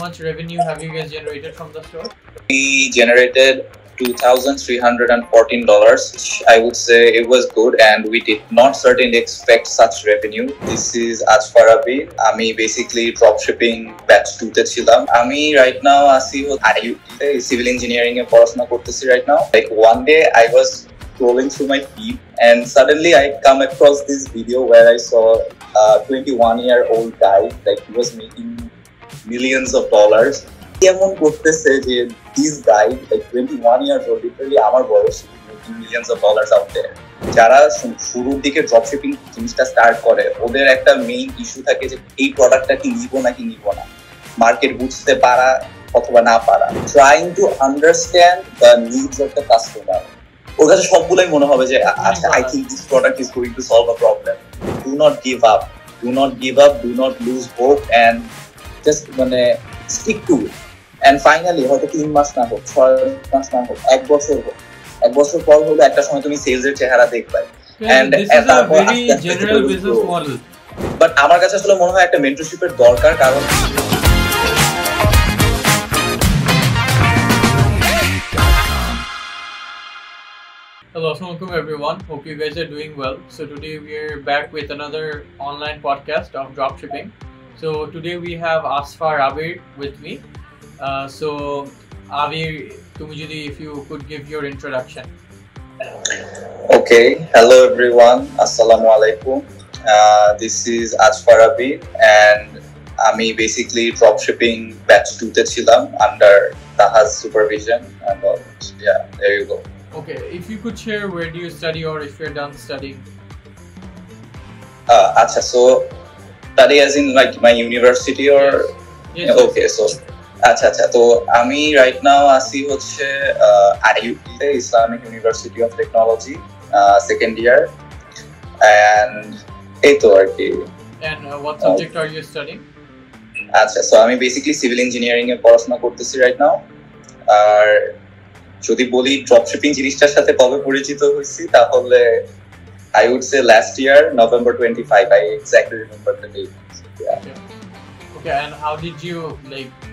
much revenue have you guys generated from the store? We generated $2,314, which I would say it was good, and we did not certainly expect such revenue. This is Asfar Abir. আমি basically dropshipping batch 2 তে ছিলাম। আমি right now আছি IUT civil engineering এ পড়াশোনা করতেছি right now. Like one day I was scrolling through my feed and suddenly I come across this video where I saw a 21-year-old guy, like he was making millions of dollars. কেমন করতেছে যে this guy like 21 years old, literally আমার বয়স, making millions of dollars out there. যারা শুরুর দিকে dropshipping জিনিসটা start করে ওদের একটা মেইন ইস্যু থাকে যে এই প্রোডাক্টটা কি নিব নাকি নিব না, মার্কেট বুঝতে পারা অথবা না পারা, trying to understand the needs of the customer. ওর কাছে সবগুলোই মনে হবে যে আচ্ছা I think this product is going to solve a problem. Do not give up, do not give up, do not lose hope and just মানে stick to it. And finally হয়তো 3 মাস না হোক, 6 মাস না হোক, 1 বছর হোক, 1 বছর পর হলে একটা সময় তুমি সেলস এর চেহারা দেখবে। And this is a very general business model. But আমার কাছে আসলে মনে হয় একটা মেন্টরশিপের দরকার, কারণ Hello, assalamualaikum everyone. Hope you guys are doing well. So today we are back with another online podcast of dropshipping. So today we have Asfar Abir with me. So Abir, if you could give your introduction. Okay, hello everyone. Assalamu alaikum. This is Asfar Abir and আমি basically dropshipping batch 2 তে ছিলাম under Taha's supervision and all. Yeah, there you go. Okay, if you could share where do you study or if you're done studying. Acha, so study as in like my university or yes. Okay, so আচ্ছা তো আমি right now আছি হচ্ছে IUT তে, Islamic university of technology, second year, and এই তো আর কি। And what subject are you studying? আচ্ছা, সো আমি বেসিক্যালি সিভিল ইঞ্জিনিয়ারিং এ পড়াশোনা করতেছি রাইট নাও। আর যদি বলি ড্রপশিপিং জিনিসটার সাথে কবে পরিচিত হয়েছি, তাহলে I would say last year, November 25. I exactly remember the date. Yeah. Okay, and how did you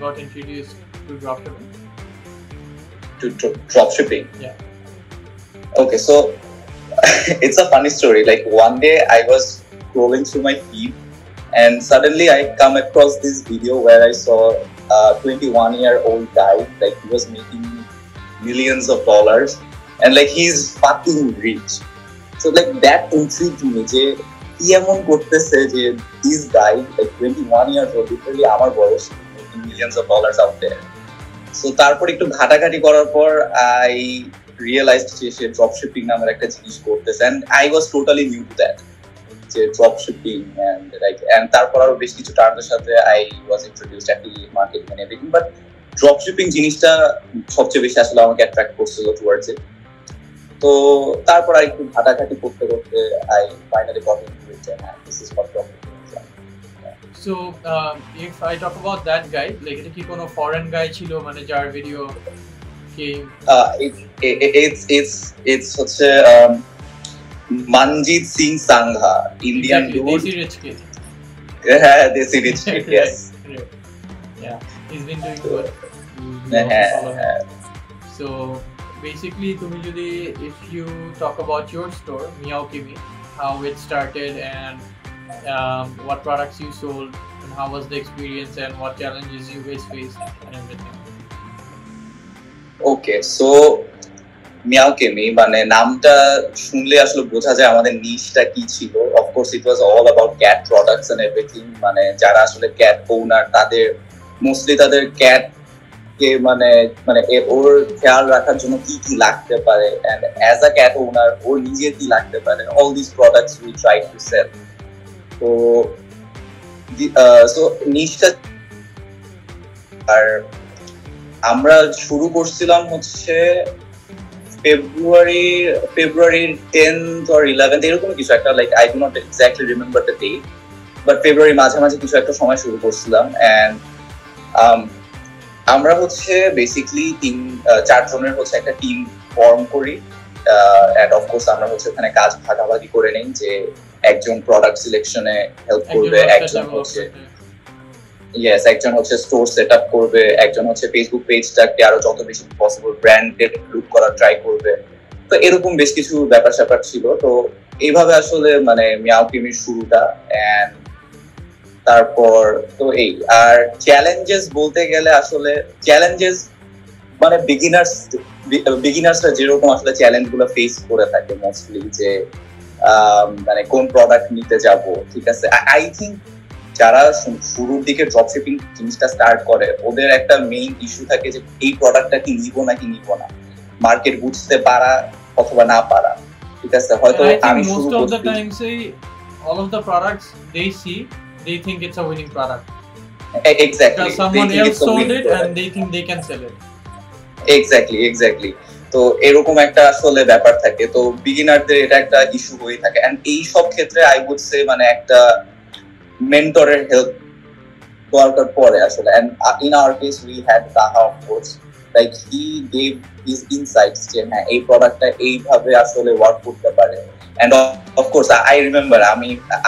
got introduced to dropshipping? To dropshipping? Yeah. Okay, so it's a funny story. Like one day I was scrolling through my feed and suddenly I come across this video where I saw a 21-year-old guy, like he was making millions of dollars and like he's fucking rich. So like that intrigued me যে কি এমন করতেছে যে this guy like 21 years old, literally আমার বয়স, making millions of dollars out there. So তারপর একটু ঘাটাঘাটি করার পর I realized যে সে dropshipping নামের একটা জিনিস করতেছে and I was totally new to that, যে dropshipping and তারপর আরো বেশ কিছু টার্মের সাথে I was introduced affiliate marketing and everything, but dropshipping জিনিসটা সবচেয়ে বেশি আসলে আমাকে attract করছিল towards it. তো তারপর আর একটু ঘাটাঘাটি করতে করতে I finally got into it and this is what dropshipping is. So if I talk about that guy, এটা কি কোনো foreign guy ছিল মানে যার ভিডিও came? It's হচ্ছে Manjeet Singh Sangha, Indian dude. Desi Rich Kid. Yeah, Desi Rich Kid, yes. Yeah, he's been doing good. So basically, if you talk about your store, Meow Kimi, how it started and what products you sold and how was the experience and what challenges you guys faced and everything. Okay, so Meow Kimi মানে নামটা শুনলে আসলে বোঝা যায় আমাদের নিশটা কি ছিল। Of course, it was all about cat products and everything. মানে যারা আসলে cat owner তাদের মোস্টলি তাদের cat মানে ওর খেয়াল রাখার জন্য কি কি লাগতে পারে and as a cat owner ওর নিজের কি লাগতে পারে, all these products we try to sell. So নিশটা আর আমরা শুরু করছিলাম হচ্ছে February 10th or 11th এরকম কিছু একটা, like I do not exactly remember the date, but February মাঝামাঝি কিছু একটা সময় শুরু করছিলাম and আমরা হচ্ছে বেসিক্যালি 4 জনের হচ্ছে একটা টিম ফর্ম করি and of course আমরা হচ্ছে ওখানে কাজ ভাগাভাগি করে নেই, যে একজন প্রোডাক্ট সিলেকশনে হেল্প করবে, একজন হচ্ছে ইয়েস, একজন হচ্ছে স্টোর সেট আপ করবে, একজন হচ্ছে ফেসবুক পেজটাকে আরো যত বেশি পসিবল ব্র্যান্ডেড লুক করার ট্রাই করবে। তো এরকম বেশ কিছু ব্যাপার স্যাপার ছিল। তো এইভাবে আসলে মানে মিয়াও ক্রিমির শুরুটা। এন্ড তারপর তো এই আর চ্যালেঞ্জেস বলতে গেলে আসলে চ্যালেঞ্জেস মানে বিগিনার্সরা যেরকম আসলে চ্যালেঞ্জ গুলো ফেস করে থাকে মোস্টলি, যে মানে কোন প্রোডাক্ট নিতে যাব, ঠিক আছে। আই থিঙ্ক যারা শুরুর দিকে ড্রপশিপিং জিনিসটা স্টার্ট করে ওদের একটা মেইন ইস্যু থাকে যে এই প্রোডাক্টটা কি নিব নাকি নিব না, মার্কেট বুঝতে পারা অথবা না পারা, ঠিক আছে। হয়তো আমি শুরু most of the times all of the products they see, they think it's a winning product. Exactly. Because someone else sold it and they think they can sell it. Exactly. তো এরকম একটা আসলে ব্যাপার থাকে। তো বিগিনারদের এটা একটা ইস্যু হয়ে থাকে। এন্ড এই সব ক্ষেত্রে আই উড সে মানে একটা মেন্টরের হেল্প দরকার পড়ে আসলে। And in our case we had Taha, of course, like he gave his insights যে হ্যাঁ এই প্রোডাক্টটা এইভাবে আসলে ওয়ার্ক করতে পারে। And of course I remember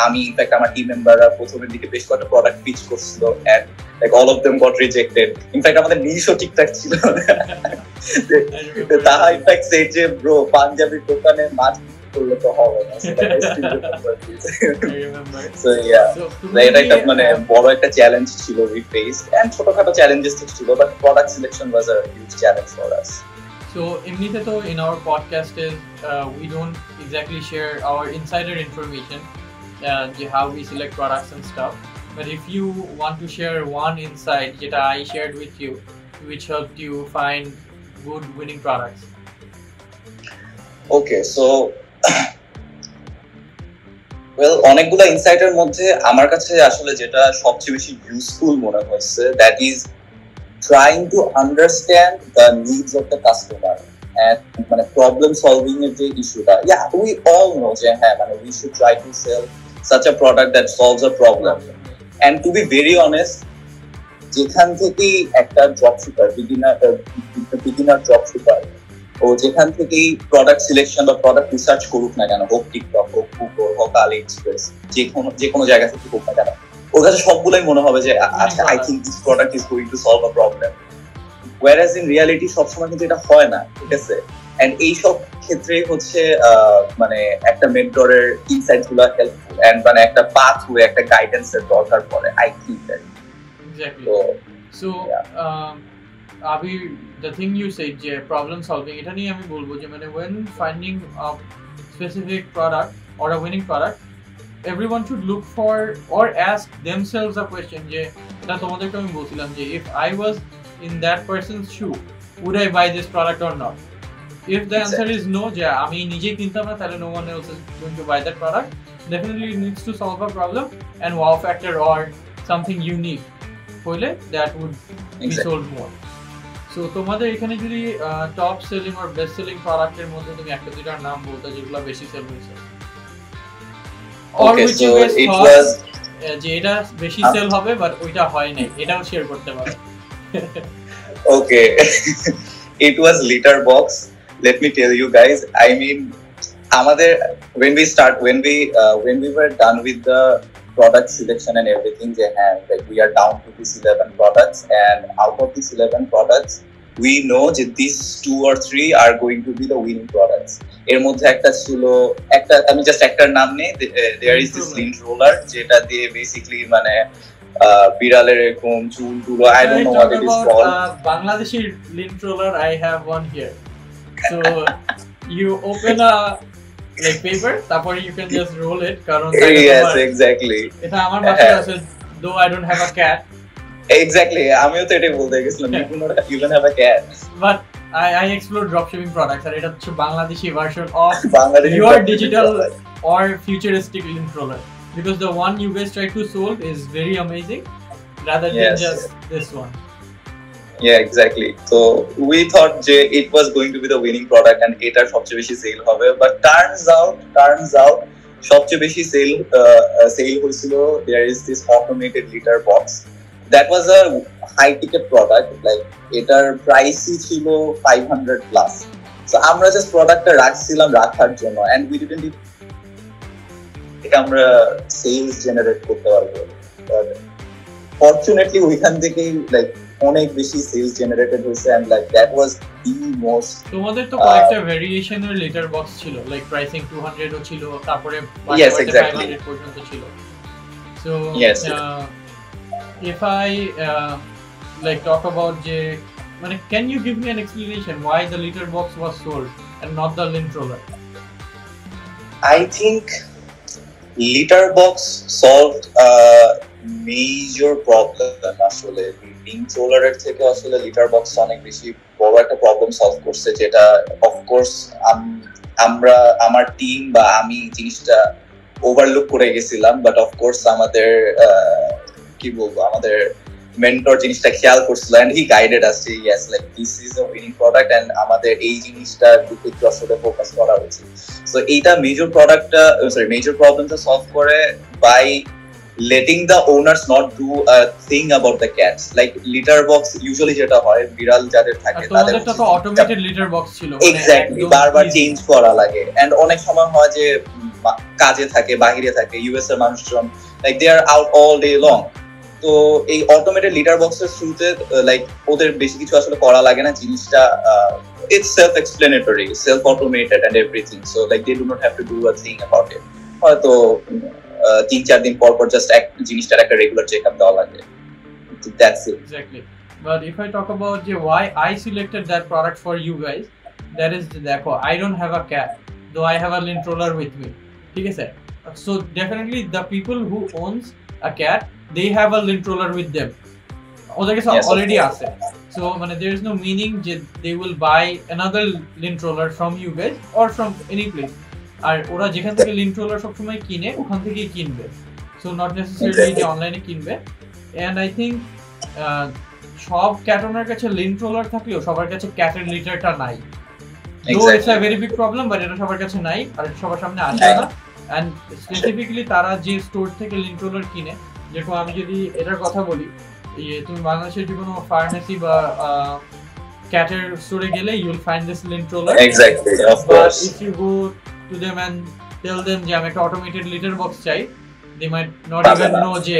আমি ইনফ্যাক্ট আমার টিম মেম্বাররা প্রথমের দিকে বেশ কয়েকটা প্রোডাক্ট পিচ করছিল and like all of them got rejected. In fact আমাদের নিশও ঠিকঠাক ছিল তাহা ইনফ্যাক্ট সেই যে ব্রো পাঞ্জাবি দোকানে মাছ করলে তো হবে না। সো ইয়া, এটা একটা মানে বড় একটা চ্যালেঞ্জ ছিল উই ফেসড। এন্ড ছোটখাটো চ্যালেঞ্জেস ছিল, but product selection was a huge challenge for us. So এমনিতে তো in our podcast is we don't exactly share our insider information, how we select products and stuff. But if you want to share one insight that I shared with you, which helped you find good winning products. Okay, so well, অনেকগুলো ইনসাইটের মধ্যে আমার কাছে আসলে যেটা সবচেয়ে বেশি useful মনে হয়েছে, that is trying to understand the needs of the customer and মানে problem solving এর যে ইস্যুটা। Yeah, we all know যে হ্যাঁ মানে we should try to sell such a product that solves a problem. And to be very honest, যেখান থেকেই একটা ড্রপশিপার বিগিনার ড্রপশিপার ও যেখান থেকেই প্রোডাক্ট সিলেকশন বা প্রোডাক্ট রিসার্চ করুক না কেন, হোক টিকটক, হোক গুগল, হোক আলি এক্সপ্রেস, যে কোনো জায়গা থেকে হোক না কেন, ওর কাছে সবগুলোই মনে হবে যে আচ্ছা I think this product is going to solve a problem. Warsaw in reality সবসময় কিন্তু এটা হয় না, ঠিক আছে। এন্ড এই সব ক্ষেত্রে হচ্ছে মানে একটা মেন্টরের ইনসাইটস গুলো হেল্পফুল এন্ড মানে একটা পাথওয়ে, একটা গাইডেন্সের দরকার পড়ে, I think that. Exactly. So Abhi, the thing you said যে problem solving, এটা নিয়ে আমি বলবো যে মানে when finding a specific product or a winning product, everyone should look for or ask themselves a question যে এটা তোমাদেরকে আমি বলছিলাম যে if I was in that person's shoe, would I buy this product or not? If the answer is no, যে আমি নিজেই কিনতাম না, তাহলে no one else is going to buy that product. Definitely it needs to solve a problem and wow factor or something unique হইলে that would be sold more. So তোমাদের এখানে যদি top selling or best selling প্রোডাক্টের মধ্যে তুমি একটা দুইটার নাম বলতে যেগুলো বেশি সেল হয়েছে, or which you guys thought যে এটা বেশি সেল হবে বাট ওইটা হয় নাই, এটাও শেয়ার করতে পারো। Okay, it was litter box. Let me tell you guys, I mean আমাদের when we were done with the product selection and everything, like we are down to these 11 products, and out of these 11 products we know that these 2 or 3 are going to be the winning products. এর মধ্যে একটা ছিল, একটা আমি just একটার নাম নেই, there is this lint roller যেটা দিয়ে basically মানে বিড়ালের এরকম চুল গুলো, I don't know what it is called. Bangladeshi lint roller, I have one here. So you open a like paper, তারপর you can just roll it, কারণ yes exactly এটা আমার বাসায় আছে, though I don't have a cat. Exactly, আমিও তো এটাই বলতে গেছিলাম, you don't have a cat, but I explore dropshipping products, আর এটা হচ্ছে Bangladeshi version of your digital or futuristic lint roller, because the one you guys try to solve is very amazing rather than just this one. Yeah, exactly. So we thought যে it was going to be the winning product and এটা সবচেয়ে বেশি sell হবে, but turns out সবচেয়ে বেশি sell হয়েছিল there is this automated litter box. That was a high ticket product, like এটার প্রাইসই ছিল 500 plus. So আমরা just প্রোডাক্টটা রাখছিলাম রাখার জন্য, and we didn't এটা আমরা সেলস জেনারেট করতে পারবো, ফরচুনেটলি ওইখান থেকেই লাইক অনেক বেশি সেলস জেনারেটেড হয়েছে and like that was the most. তোমাদের তো কয়েকটা ভেরিয়েশনের লেটার বক্স ছিল, লাইক প্রাইসিং 200 ও ছিল, তারপরে 500 পর্যন্ত ছিল। So if I like talk about যে মানে can you give me an explanation why the litter box was sold and not the lint roller? I think litter box solved a major problem আসলে lint roller এর থেকে আসলে litter box অনেক বেশি বড় একটা প্রবলেম সলভ করছে, যেটা অফকোর্স আমরা আমার টিম বা আমি জিনিসটা ওভারলুক করে গেছিলাম, বাট অফকোর্স আমাদের কি বলবো আমাদের মেন্টর জিনিসটা খেয়াল করছিল এন্ড হি গাইডেড আস যে yes like this is a winning product and আমাদের এই জিনিসটা দিকে একটু আসলে ফোকাস করা উচিত। সো এইটা মেজর প্রবলেমটা সলভ করে by letting the owners not do a thing about the cats. Like litter box usually যেটা হয় বিড়াল যাদের থাকে তাদের তো অটোমেটেড লিটার বক্স ছিল, এক্স্যাক্টলি বারবার চেঞ্জ করা লাগে এন্ড অনেক সময় হয় যে কাজে থাকে বাইরে থাকে ইউএস এর মানুষজন লাইক দে আর আউট অল ডে লং। তো এই অটোমেটেড লিটার বক্সের থ্রুতে লাইক ওদের বেশি কিছু আসলে করা লাগে না, জিনিসটা it's self-explanatory, self-automated and everything, so like they do not have to do a thing about it. হয়তো 3-4 দিন পর পর জাস্ট এক জিনিসটার একটা রেগুলার চেকআপ দেওয়া লাগে, that's it. Exactly. But if I talk about why I selected that product for you guys, that is দেখো I don't have a cat though I have a lint roller with me, ঠিক আছে? So definitely the people who owns a cat they have a lint roller with them, ওদের কাছে already আছে, so মানে there is no meaning যে they will buy another lint roller from you guys or from any place, আর ওরা যেখান থেকে lint roller সবসময় কিনে ওখান থেকেই কিনবে, সো নট নেসেসারিলি যে অনলাইনে কিনবে। এন্ড আই থিঙ্ক সব ক্যাট ওনার কাছে লিন্ট রোলার থাকলেও সবার কাছে ক্যাটের লিটারটা নাই, দো it's a very big problem, but এটা সবার কাছে নাই আর সবার সামনে আসে না। এন্ড স্পেসিফিক্যালি তারা যে স্টোর থেকে লিন্ট রোলার কিনে, যেরকম আমি যদি এটার কথা বলি, তুমি বাংলাদেশের যে কোনো ফার্মেসি বা ক্যাটের স্টোরে গেলে you will find this lint roller, exactly of course. If you go to them and tell them যে আমি একটা automated litter box চাই, they might not even know যে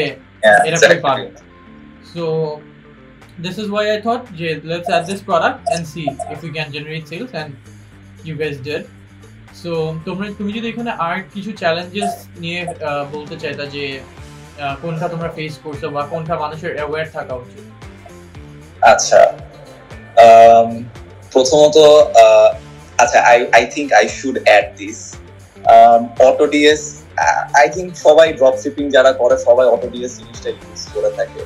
এটা কই পাবে। So this is why I thought যে let's add this product and see if we can generate sales, and you guys did. So তুমি যদি এখানে আর কিছু চ্যালেঞ্জেস নিয়ে বলতে চাইতা যে কোনটা তোমরা ফেস করছো বা কোনটা মানুষের অ্যাওয়্যার থাকা উচিত। আচ্ছা, প্রথমত আচ্ছা I think I should add this AutoDS. I think সবাই ড্রপ শিপিং যারা করে সবাই AutoDS জিনিসটা ইউজ করে থাকে,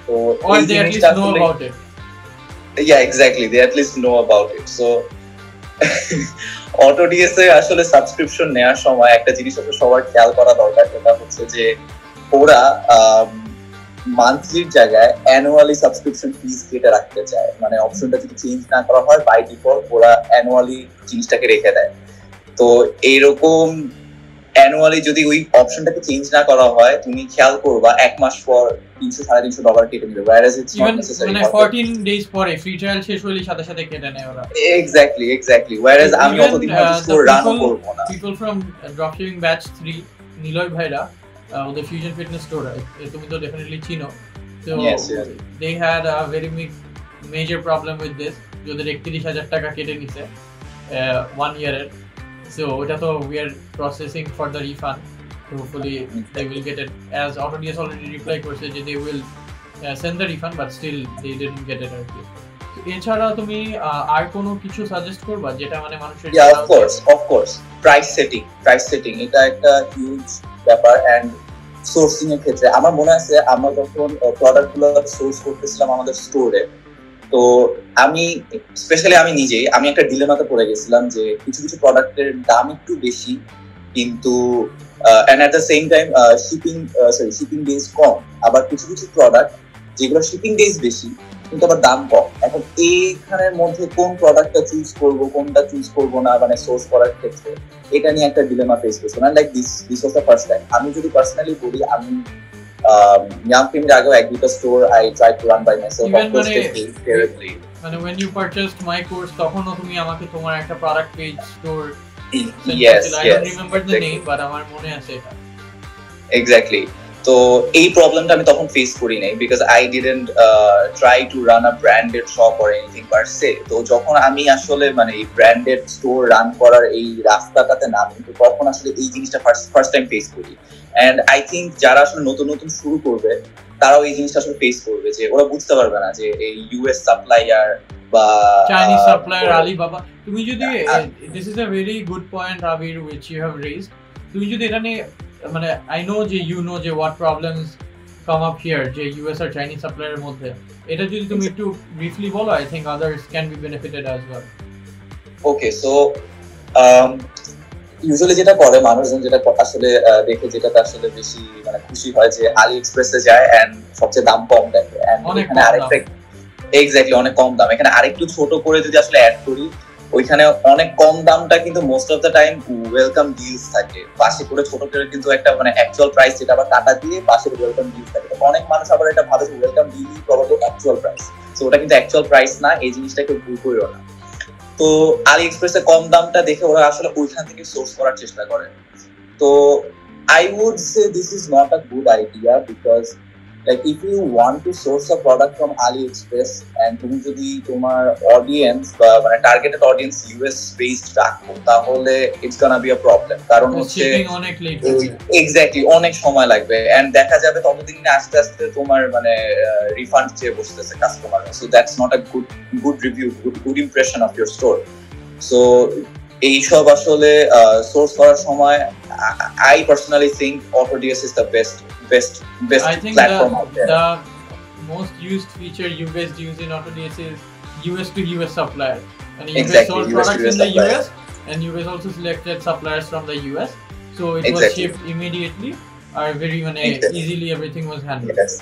তো or they at least know about it. Yeah, exactly, they at least know about it. So AutoDS এ আসলে সাবস্ক্রিপশন নেওয়ার সময় একটা জিনিস আসলে সবার খেয়াল করা দরকার, সেটা হচ্ছে যে ওরা মান্থলির জায়গায় অ্যানুয়ালি সাবস্ক্রিপশন ফিস কেটে রাখতে চায়, মানে অপশনটা যদি চেঞ্জ না করা হয় বাই ডিফল্ট ওরা অ্যানুয়ালি জিনিসটাকে রেখে দেয়। তো এইরকম অ্যানুয়ালি যদি ওই অপশনটাকে চেঞ্জ না করা হয় তুমি খেয়াল করবা এক মাস পর $300-350 কেটে নেবে, whereas it's not necessary, মানে 14 days পরে ফ্রি ট্রায়াল শেষ হলে সাথে সাথে কেটে নেয় ওরা। এক্স্যাক্টলি whereas আমি অতদিন স্টোর রান করব না। People from dropshipping batch 3 Niloy ভাইরা ওদের ফিউশন ফিটনেস স্টোর, তুমি তো ডেফিনেটলি চিনো, so they had a very major problem with this, ওদের 31,000 টাকা কেটে নিছে 1 year এর। So ওটা তো we are processing for the refund, so hopefully they will get it, as AutoDS already reply করছে যে they will send the refund but still they didn't get it. এছাড়া তুমি আর কোনো কিছু সাজেস্ট করবা যেটা মানে মানুষের? of course প্রাইস সেটিং এটা একটা হিউজ ব্যাপার। এন্ড সোর্সিং এর ক্ষেত্রে আমার মনে আছে আমরা যখন প্রোডাক্টগুলো সোর্স করতেছিলাম আমাদের স্টোরে, তো আমি স্পেশালি আমি একটা ডিলেমাতে পড়ে গেছিলাম যে কিছু প্রোডাক্টের দাম একটু বেশি কিন্তু and at the same time shipping days কম, আবার কিছু প্রোডাক্ট যেগুলো শিপিং ডেজ বেশি কিন্তু আবার দাম কম। এখন এইখানের মধ্যে কোন প্রোডাক্টটা চুজ করব কোনটা চুজ করব না মানে সোর্স করার ক্ষেত্রে এটা নিয়ে একটা ডিলেমা ফেস করছিলাম। Like this was the first time. আমি যদি পার্সোনালি বলি, আমি ইয়াং ফিল্মের আগেও এক দুটো store I try to run by myself, of course terribly. মানে when you purchased my course তখনও তুমি আমাকে তোমার একটা product page store yes I don't remember the name but আমার মনে আছে এটা। Exactly. তো এই প্রবলেমটা আমি তখন ফেস করি নাই because I didn't try to run a branded shop or anything per se. তো যখন আমি আসলে মানে এই ব্র্যান্ডেড স্টোর রান করার এই রাস্তাটাতে নামি, তো তখন আসলে এই জিনিসটা ফার্স্ট টাইম ফেস করি। এন্ড আই থিঙ্ক যারা আসলে নতুন নতুন শুরু করবে তারাও এই জিনিসটা আসলে ফেস করবে, যে ওরা বুঝতে পারবে না যে এই ইউএস সাপ্লায়ার বা চাইনিজ সাপ্লায়ার আলিবাবা। তুমি যদি this is a very good point Abir which you have raised, তুমি যদি এটা নিয়ে মানে আই নো যে ইউ নো যে what problems come up here যে ইউএস আর চাইনিজ সাপ্লায়ারের মধ্যে, এটা যদি তুমি একটু ব্রিফলি বলো, I think others can be benefited as well. Okay, so usually যেটা করে মানুষজন, যেটা আসলে দেখে যেটাতে আসলে বেশি মানে খুশি হয়, যে আলি এক্সপ্রেসে যায় এন্ড সবচেয়ে দাম কম দেখে, এন্ড এখানে আরেকটা এক্স্যাক্টলি অনেক কম দাম, এখানে আরেকটু ছোট করে যদি আসলে অ্যাড করি, ওইখানে অনেক কম দামটা কিন্তু most of the time welcome deals থাকে, পাশে করে ছোট করে কিন্তু একটা মানে অ্যাকচুয়াল প্রাইস যেটা আবার কাটা দিয়ে পাশে ওয়েলকাম ডিলস থাকে। তো অনেক মানুষ আবার এটা ভাবে যে ওয়েলকাম ডিলই প্রবাবলি অ্যাকচুয়াল প্রাইস, তো ওটা কিন্তু অ্যাকচুয়াল প্রাইস না, এই জিনিসটাকে ভুল করিও না। তো আলি এক্সপ্রেসে কম দামটা দেখে ওরা আসলে ওইখান থেকে সোর্স করার চেষ্টা করে। তো I would say this is not a good idea, because like if you want to source a product from AliExpress and তুমি যদি তোমার অডিয়েন্স বা মানে টার্গেটেড অডিয়েন্স ইউএস বেসড রাখো, তাহলে it's gonna be a problem. কারণ হচ্ছে অনেক লেট হবে, এক্স্যাক্টলি অনেক সময় লাগবে, এন্ড দেখা যাবে ততদিন আস্তে আস্তে তোমার মানে রিফান্ড চেয়ে বসতেছে customer. So that's not a good review, good impression of your store. সো এইসব আসলে সোর্স করার সময় I personally think AutoDS is the best I think platform out there. The most used feature you guys use in AutoDS is US to US supplier, and you guys sold products in the US, and you guys also selected suppliers from the US, so it was shipped immediately, or very easily everything was handled. Yes.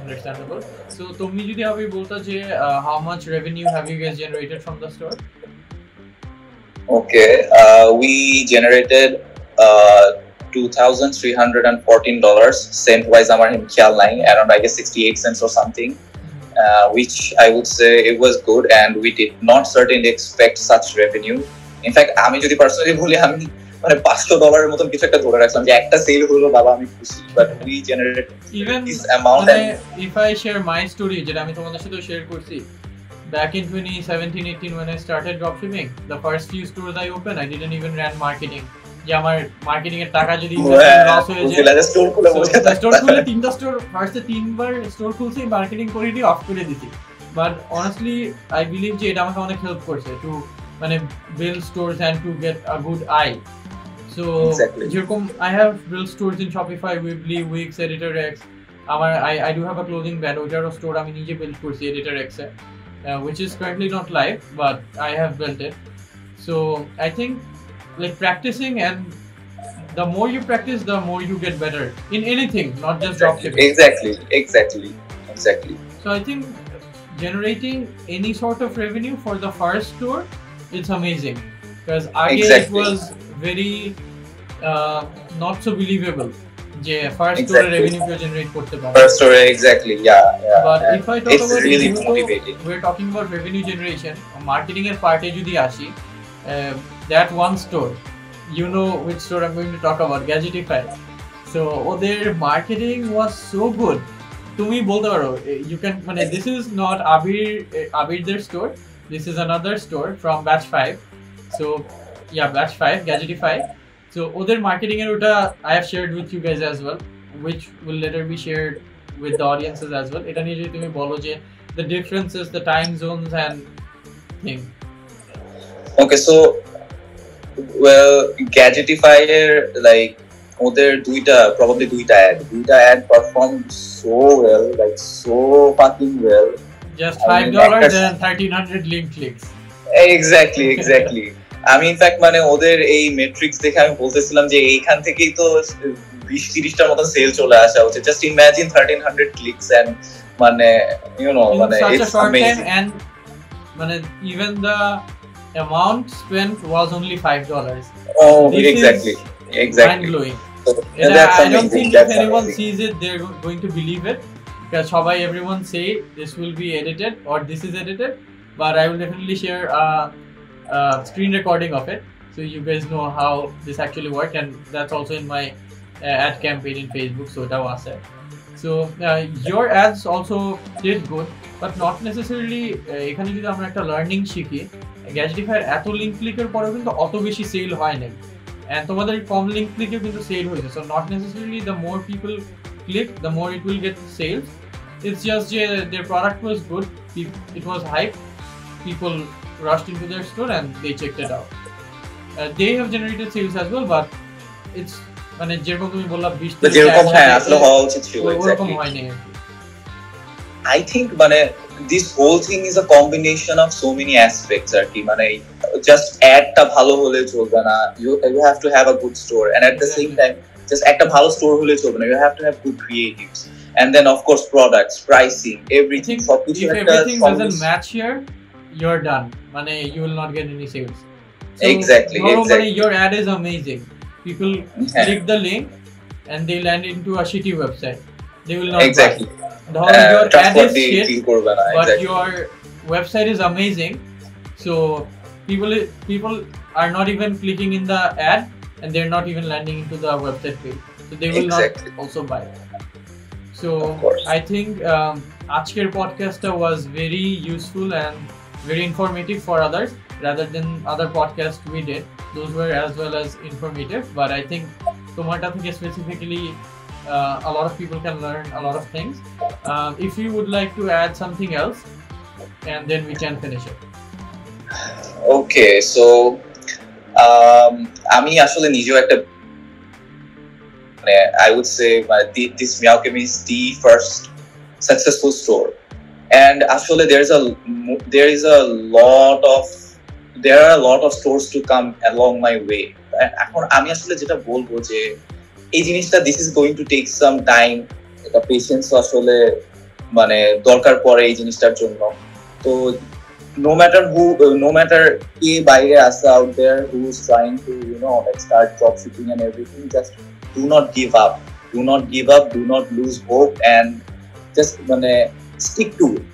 Understandable. So তুমি যদি আবি বলতা যে how much revenue have you guys generated from the store? Okay, we generated $2,314 cent wise আমার খেয়াল নাই, around I guess 68 cents or something, which I would say it was good, and we did not certainly expect such revenue. In fact, আমি যদি personally বলি, আমি মানে $500 মতন কিছু একটা ধরে রাখলাম যে একটা সেল হলো, বাবা আমি খুশি, but we generated even this amount. And if I share my story যেটা আমি তোমাদের সাথে শেয়ার করছি, back in 2017-18 when I started dropshipping, the first few stores I opened, I didn't even run marketing. যে আমার মার্কেটিং এর টাকা যদি লস হয়ে যায়, স্টোর খুলে তিনটা স্টোর ফার্স্টে তিনবার স্টোর খুলছি, মার্কেটিং করে দিয়ে অফ করে দিছি। বাট অনেস্টলি আই বিলিভ যে এটা আমাকে অনেক হেল্প করছে টু মানে build stores and to get a good eye. So যেরকম I have build stores in Shopify, Weebly, Wix, Editor X. আমার I do have a clothing brand, ওইটারও store আমি নিজে বিল্ড করছি এডিটর এক্সে, which is currently not live, but I have built it. So I think like practicing, and the more you practice, the more you get better in anything, not just dropshipping. Exactly. So I think generating any sort of revenue for the first store, it's amazing, because it was very not so believable যে first স্টোরে revenue কেউ generate করতে পারে। First স্টোরে exactly, yeah but if I talk about really motivating, we are talking about revenue generation, marketing এর পার্টে যদি আসি, that one store, you know which store I'm going to talk about, Gadgetify. So their marketing was so good. তুমি বলতে পারো you can মানে this is not Abir their store, this is another store from batch 5. So yeah, batch 5 Gadgetify. So other marketing এর ওটা I have shared with you guys as well, which will later be shared with the audiences as well. এটা নিয়ে যদি তুমি বলো যে the differences, the time zones and thing. Okay, so well, Gadgetify এর like ওদের probably দুইটা ad performed so well, like so fucking well. Just $5 and 1,300 link clicks. Exactly. আমি ইনফ্যাক্ট মানে ওদের এই মেট্রিক্স দেখে আমি বলতেছিলাম যে এইখান থেকেই তো 20-30টার মতো সেল চলে আসা উচিত। জাস্ট ইমাজিন 1,300 ক্লিকস এন্ড মানে ইউ নো মানে ইটস অ্যামেজিং, এন্ড মানে even the amount spent was only $5. Oh, exactly. Mind blowing. I don't think if anyone sees it, they're going to believe it, because everyone say this will be edited or this is edited, but I will definitely share a screen recording of it, so you guys know how this actually worked, and that's also in my ad campaign in Facebook, so ওটাও আছে. So your ads also did good, but not necessarily এখানে যদি আমরা একটা learning শিখি, গ্যাজেটিফায়ার এত link ক্লিকের পরেও কিন্তু অত বেশি সেল হয় নাই, and তোমাদের কম লিঙ্ক ক্লিকে কিন্তু সেল হয়েছে. So not necessarily the more people click, the more it will get sales. It's just their product was good, it was hype, people rushed into their store and they checked it out. They have generated sales as well, but it's মানে যেরকম তুমি বললা 20 থেকে যেরকম হ্যাঁ আসলে হওয়া উচিত ছিল ওরকম হয় নাই. I think মানে this whole thing is a combination of so many aspects আর কি, মানে just adটা ভালো হলে চলবে না, you have to have a good store, and at the same time just একটা ভালো store হলে চলবে না, you have to have good creatives, and then of course products, pricing, everything. If everything doesn't match here, you're done, মানে you will not get any sales. So, exactly. Your ad is amazing, people click the link and they land into a shitty website, they will not exactly buy. Your ad is shit, but your website is amazing, so people are not even clicking in the ad and they're not even landing into the website page, so they will not also buy. So I think Ajker podcast was very useful and very informative for others rather than other podcasts we did. Those were as well as informative, but I think Tomata theke specifically a lot of people can learn a lot of things. If you would like to add something else, and then we can finish it. Okay, so আমি আসলে নিজেও একটা I would say this Meowchem is the first successful store, and actually there are a lot of stores to come along my way. এখন আমি আসলে যেটা বলবো যে এই জিনিসটা this is going to take some time, এটা পেশেন্স আসলে মানে দরকার পড়ে এই জিনিসটার জন্য. তো no matter কে বাইরে আছে out there who is trying to like start drop shipping and everything, just do not give up, do not lose hope, and just মানে stick to it.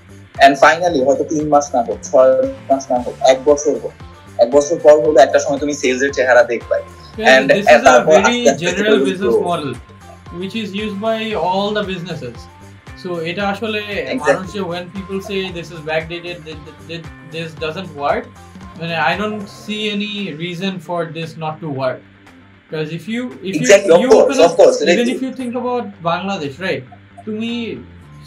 And finally হয়তো 3 মাস না হোক, 6 মাস না হোক, 1 বছর হোক, 1 বছর পর হলে একটা সময় তুমি সেলস এর চেহারা দেখবে. And this is a very general business model which is used by all the businesses. So এটা আসলে মানুষ যে when people say this is backdated, this doesn't work, I don't see any reason for this not to work, because if you even if you think about Bangladesh, right,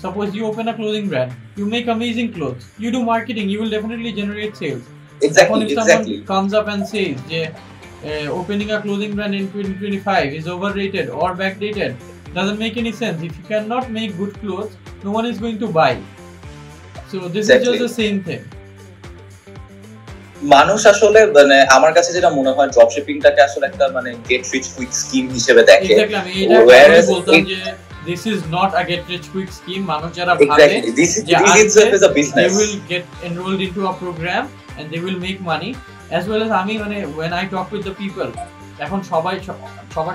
suppose you open a clothing brand, you make amazing clothes, you do marketing, you will definitely generate sales. Exactly. If someone comes up and says opening a clothing brand in 2025 is overrated or backdated, doesn't make any sense. If you cannot make good clothes, no one is going to buy. So this is just the same thing. মানুষ আসলে মানে আমার কাছে যেটা মনে হয় drop শিপিংটাকে আসলে একটা মানে গেট রিচ কুইক স্কিম হিসেবে দেখে. Exactly, আমি এটা বলতাম যে this is not a get rich quick scheme. মানুষ যারা ভাবে this is a business, they will get enrolled into a program and they will make money, as well as আমি মানে when I talk with the people, এখন সবার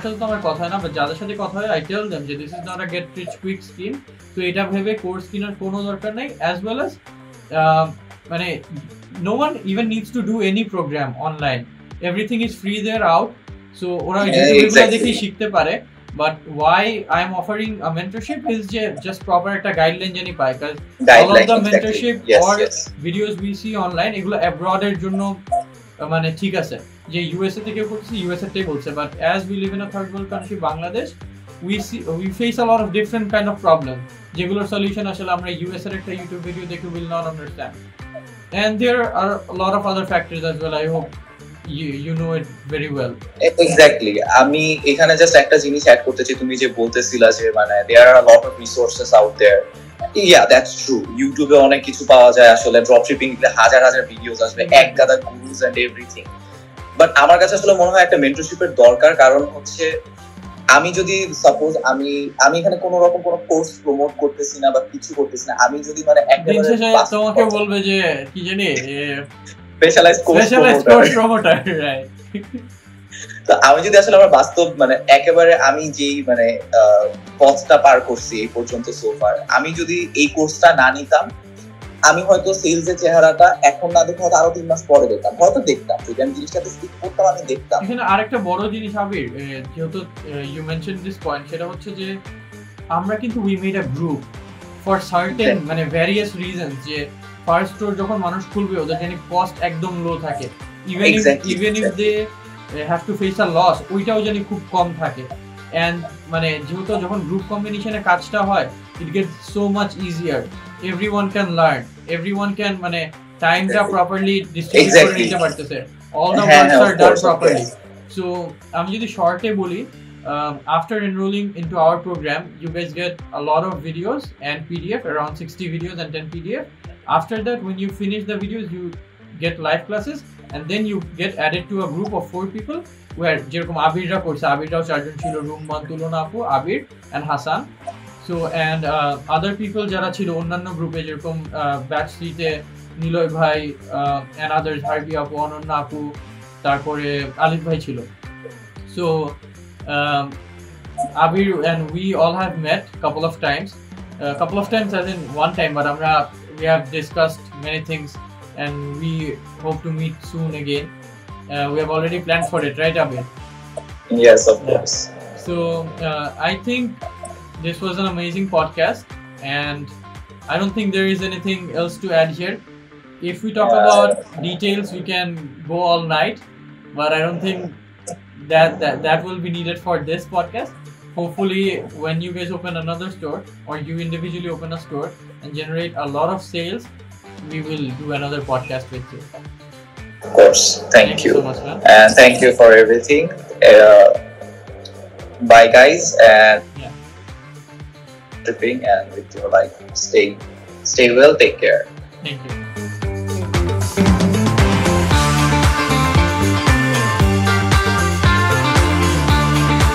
সাথে তো আমার কথা হয় না, বাট যাদের সাথে কথা হয় I tell them যে this is not a get rich quick scheme. তো এটা ভেবে কোর্স কেনার কোনো দরকার নাই, as well as মানে no one even needs to do any program online, everything is free there out, so ওরা YouTube দেখে শিখতে পারে. But why I am offering a mentorship is just proper একটা guideline জানি পাই, because all of the mentorship or videos we see online এগুলো abroad এর জন্য মানে ঠিক আছে যে USA থেকে করছে, USA থেকে বলছে, but as we live in a third world country Bangladesh, we face a lot of different kind of problems যেগুলোর সলিউশন আসলে আমরা US এর একটা YouTube video দেখে will not understand, and there are a lot of other factors as well. I hope you know it very well. Exactly. আমি এখানে just একটা জিনিস অ্যাড করতে চাই, তুমি যে বলতেছিলা যে মানে there are a lot of resources out there. Yeah, that's true. YouTube এ অনেক কিছু পাওয়া যায়, আসলে ড্রপ শিপিং এর হাজার ভিডিওস আসবে, এক গাদা গুরুস এন্ড এভরিথিং. বাট আমার কাছে আসলে মনে হয় একটা মেন্টরশিপের দরকার, কারণ হচ্ছে আমি যদি সাপোজ আমি এখানে কোনো রকম কোনো কোর্স প্রমোট করতেছি না বা কিছু করতেছি না, আমি যদি মানে একেবারে তোমাকে বলবে যে কি জানি স্পেশালাইজড কোর্স প্রমোটার, রাইট? তো আমি যদি আসলে আমার বাস্তব মানে একেবারে আমি যেই মানে পথটা পার করছি এই পর্যন্ত সোফার, আমি যদি এই কোর্সটা না নিতাম আমি হয়তো সেলস এর চেহারাটা এখন না দেখে হয়তো আরো 3 মাস পরে দেখতাম, হয়তো দেখতাম, যদি আমি জিনিসটাতে স্টিক করতাম আমি দেখতাম। এখানে আরেকটা বড় জিনিস আবির, যেহেতু ইউ মেনশন দিস পয়েন্ট, সেটা হচ্ছে যে আমরা কিন্তু we made a group for certain মানে ভ্যারিয়াস রিজনস, যে ফার্স্ট স্টোর যখন মানুষ খুলবে ওদের জন্য কস্ট একদম লো থাকে, even if they have to face a loss, ওইটাও জানি খুব কম থাকে। অ্যান্ড মানে যেহেতু যখন গ্রুপ কম্বিনেশনে কাজটা হয়, it gets so much easier, everyone can learn, everyone can মানে টাইমটা প্রপারলি ডিস্ট্রিবিউট করে নিতে পারতেছে, all the works are done properly. So আমি যদি শর্টে বলি, after enrolling into our program you guys get a lot of videos and PDF, around 60 videos and 10 PDF. After that, when you finish the videos, you get live classes, and then you get added to a group of 4 people where যেরকম আবিররা করছে, আবিররাও 4 জন ছিল, রুম্মান, তুলনা আপু, আবির and Hasan. So and other people যারা ছিল অন্যান্য গ্রুপে, যেরকম ব্যাচ 3 তে নিলয় ভাই and others, হারবি আপু, অনন্যা আপু, তারপরে আলিফ ভাই ছিল. So Abir and we all have met couple of times as in one time, but we have discussed many things and we hope to meet soon again. We have already planned for it, right Abir? Yes, of course. So I think this was an amazing podcast, and I don't think there is anything else to add here. If we talk about details, we can go all night, but I don't think that will be needed for this podcast. Hopefully, when you guys open another store, or you individually open a store and generate a lot of sales, we will do another podcast with you. Of course. Thank you so much, man. And thank you for everything. Bye guys, and tripping, and with your life, stay well, take care. Thank you.